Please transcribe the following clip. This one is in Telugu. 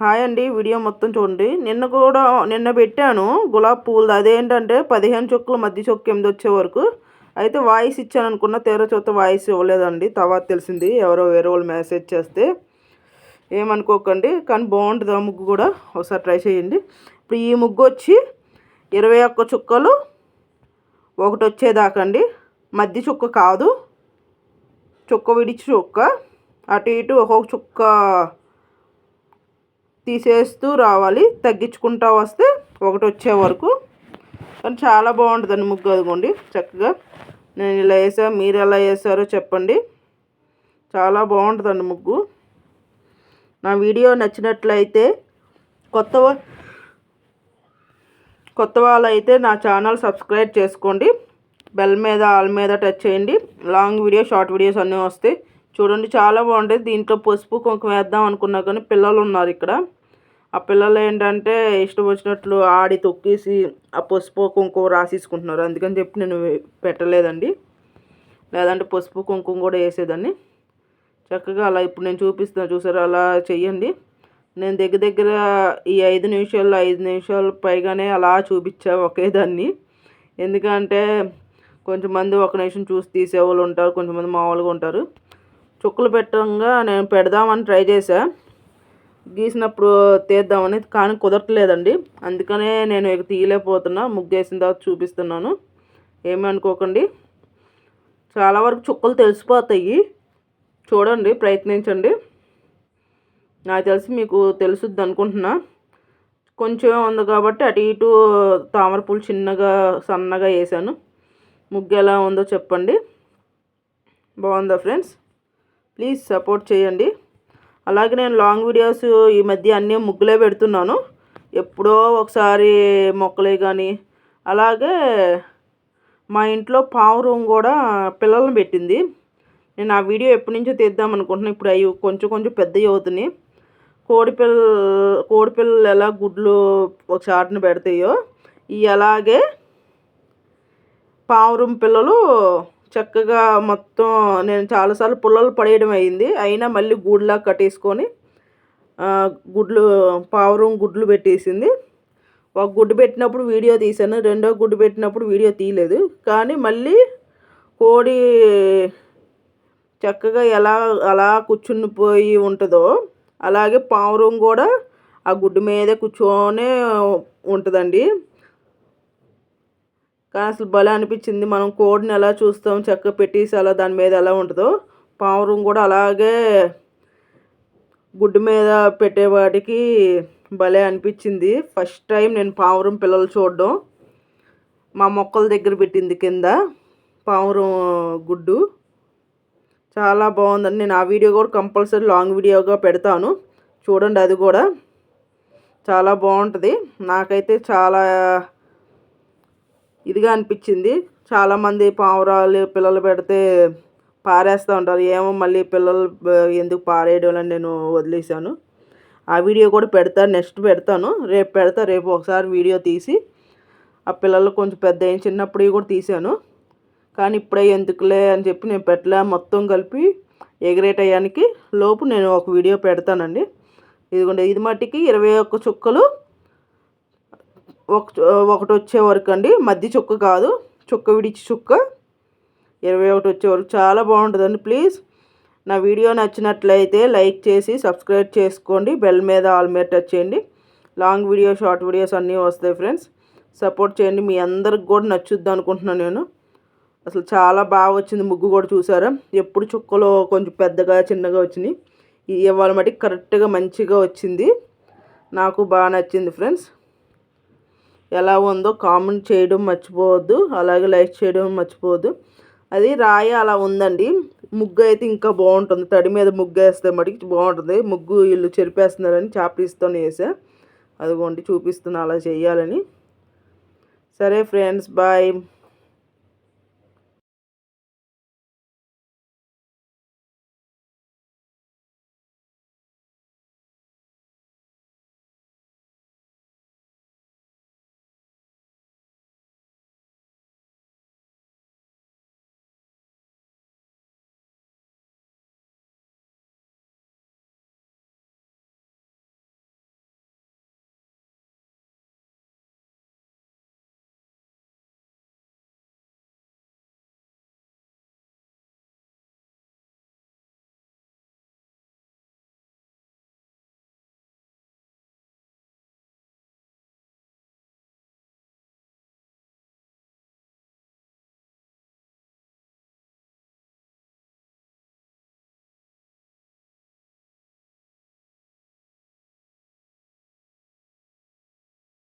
హాయ్ అండి, వీడియో మొత్తం చూడండి. నిన్న పెట్టాను గులాబీ పువ్వులు. అదేంటంటే 15 చుక్కలు మధ్య చుక్క 8 వచ్చే వరకు అయితే వాయిస్ ఇచ్చాను అనుకున్న, తీరా చూస్తే వాయిస్ ఇవ్వలేదండి. తర్వాత తెలిసింది ఎవరో వేరే వాళ్ళు మెసేజ్ చేస్తే. ఏమనుకోకండి, కానీ బాగుంటుంది ఆ ముగ్గు కూడా, ఒకసారి ట్రై చేయండి. ఇప్పుడు ఈ ముగ్గు వచ్చి 21 చుక్కలు ఒకటి వచ్చేదాకండి. మధ్య చుక్క కాదు, చుక్క విడిచి చుక్క అటు ఇటు ఒక్కొక్క చుక్క తీసేస్తూ రావాలి, తగ్గించుకుంటూ వస్తే ఒకటి వచ్చే వరకు. కానీ చాలా బాగుంటుందండి ముగ్గు. అదిగోండి చక్కగా నేను ఇలా వేసా, మీరు ఎలా వేసారో చెప్పండి. చాలా బాగుంటుందండి ముగ్గు. నా వీడియో నచ్చినట్లయితే కొత్త వాళ్ళు అయితే నా ఛానల్ సబ్స్క్రైబ్ చేసుకోండి. బెల్ మీద ఆల్ మీద టచ్ చేయండి. లాంగ్ వీడియో షార్ట్ వీడియోస్ అన్నీ వస్తాయి. చూడండి చాలా బాగుంటుంది. దీంట్లో పసుపు కుంకుమ వేద్దాం అనుకున్నా కానీ పిల్లలు ఉన్నారు ఇక్కడ. ఆ పిల్లలు ఏంటంటే ఇష్టం వచ్చినట్లు ఆడి తొక్కేసి ఆ పసుపు కుంకుమ రాసేసుకుంటున్నారు. అందుకని చెప్పి నేను పెట్టలేదండి, లేదంటే పసుపు కుంకుమ కూడా వేసేదాన్ని. చక్కగా అలా ఇప్పుడు నేను చూపిస్తాను, చూసారు? అలా చెయ్యండి. నేను దగ్గర ఈ 5 నిమిషాలు పైగానే అలా చూపించా ఒకేదాన్ని. ఎందుకంటే కొంచెంమంది ఒక నిమిషం చూసి తీసేవాళ్ళు ఉంటారు, కొంచెంమంది మామూలుగా ఉంటారు. చుక్కలు పెట్టంగా నేను పెడదామని ట్రై చేశా, గీసినప్పుడు తీద్దామని, కానీ కుదరట్లేదండి. అందుకనే నేను ఇక తీయలేకపోతున్నా. ముగ్గేసిన తర్వాత చూపిస్తున్నాను, ఏమీ అనుకోకండి. చాలా వరకు చుక్కలు తెలిసిపోతాయి, చూడండి, ప్రయత్నించండి. నాకు తెలిసి మీకు తెలుసుద్ది అనుకుంటున్నా. కొంచెం ఉంది కాబట్టి అటు ఇటు తామర పూలు చిన్నగా సన్నగా వేసాను. ముగ్గు ఎలా ఉందో చెప్పండి. బాగుందా ఫ్రెండ్స్? ప్లీజ్ సపోర్ట్ చేయండి. అలాగే నేను లాంగ్ వీడియోస్ ఈ మధ్య అన్నీ ముగ్గులే పెడుతున్నాను. ఎప్పుడో ఒకసారి మొక్కలే కానీ. అలాగే మా ఇంట్లో పావురం కూడా పిల్లలను పెట్టింది. నేను ఆ వీడియో ఎప్పటి నుంచో తీద్దాం అనుకుంటున్నాను. ఇప్పుడు అవి కొంచెం పెద్దవి అవుతున్నాయి. కోడిపిల్లలు ఎలా గుడ్లు ఒక చాటున పెడతాయో, ఇవి అలాగే పావురం పిల్లలు చక్కగా మొత్తం నేను చాలాసార్లు పుల్లలు పడేయడం అయింది. అయినా మళ్ళీ గూడులా కట్టేసుకొని పావురం గుడ్లు పెట్టేసింది. ఒక గుడ్డు పెట్టినప్పుడు వీడియో తీశాను, రెండో గుడ్డు పెట్టినప్పుడు వీడియో తీయలేదు. కానీ మళ్ళీ కోడి చక్కగా అలా కూర్చుని పోయి ఉంటుందో అలాగే పావురం కూడా ఆ గుడ్డు మీదే కూర్చొనే ఉంటుందండి. కానీ అసలు భలే అనిపించింది. మనం కోడిని ఎలా చూస్తాం, చక్కగా పెట్టేసి అలా దాని మీద ఎలా ఉంటుందో, పావురం కూడా అలాగే గుడ్డు మీద పెట్టేవాటికి భలే అనిపించింది. ఫస్ట్ టైం నేను పావురం పిల్లలు చూడడం. మా మొక్కల దగ్గర పెట్టింది కింద పావురం గుడ్డు. చాలా బాగుందండి. నేను ఆ వీడియో కూడా కంపల్సరీ లాంగ్ వీడియోగా పెడతాను, చూడండి. అది కూడా చాలా బాగుంటుంది. నాకైతే చాలా ఇదిగా అనిపించింది. చాలామంది పావురాలు పిల్లలు పెడితే పారేస్తూ ఉంటారు. ఏమో మళ్ళీ పిల్లలు ఎందుకు పారేయడం అని నేను వదిలేశాను. ఆ వీడియో కూడా పెడతాను, నెక్స్ట్ పెడతాను, రేపు ఒకసారి వీడియో తీసి ఆ పిల్లలు కొంచెం పెద్ద అయిన చిన్నప్పుడు కూడా తీశాను. కానీ ఇప్పుడే ఎందుకులే అని చెప్పి నేను పెట్టలే. మొత్తం కలిపి ఎగిరే టయానికి లోపు నేను ఒక వీడియో పెడతానండి. ఇదిగోండి, ఇది మట్టికి 21 చుక్కలు ఒకటి వచ్చే వరకు అండి. మధ్య చుక్క కాదు, చుక్క విడిచి చుక్క 21 వచ్చే వరకు. చాలా బాగుంటుందండి. ప్లీజ్ నా వీడియో నచ్చినట్లయితే లైక్ చేసి సబ్స్క్రైబ్ చేసుకోండి. బెల్ మీద ఆల్ మీద టచ్ చేయండి. లాంగ్ వీడియో షార్ట్ వీడియోస్ అన్నీ వస్తాయి ఫ్రెండ్స్. సపోర్ట్ చేయండి. మీ అందరికి కూడా నచ్చుద్ది అనుకుంటున్నాను నేను. అసలు చాలా బాగా వచ్చింది ముగ్గు కూడా, చూసారా? ఎప్పుడు చుక్కలు కొంచెం పెద్దగా చిన్నగా వచ్చినాయి. ఇవాళ మటుకు కరెక్ట్గా మంచిగా వచ్చింది. నాకు బాగా నచ్చింది ఫ్రెండ్స్. ఎలా ఉందో కామెంట్ చేయడం మర్చిపోవద్దు, అలాగే లైక్ చేయడం మర్చిపోవద్దు. అది రాయి అలా ఉందండి. ముగ్గు అయితే ఇంకా బాగుంటుంది. తడి మీద ముగ్గు వేస్తే మటుకు బాగుంటుంది. ముగ్గు వీళ్ళు చెరిపేస్తున్నారని చాపీస్తో వేసా. అదిగోండి చూపిస్తున్నా అలా చేయాలని. సరే ఫ్రెండ్స్, బాయ్.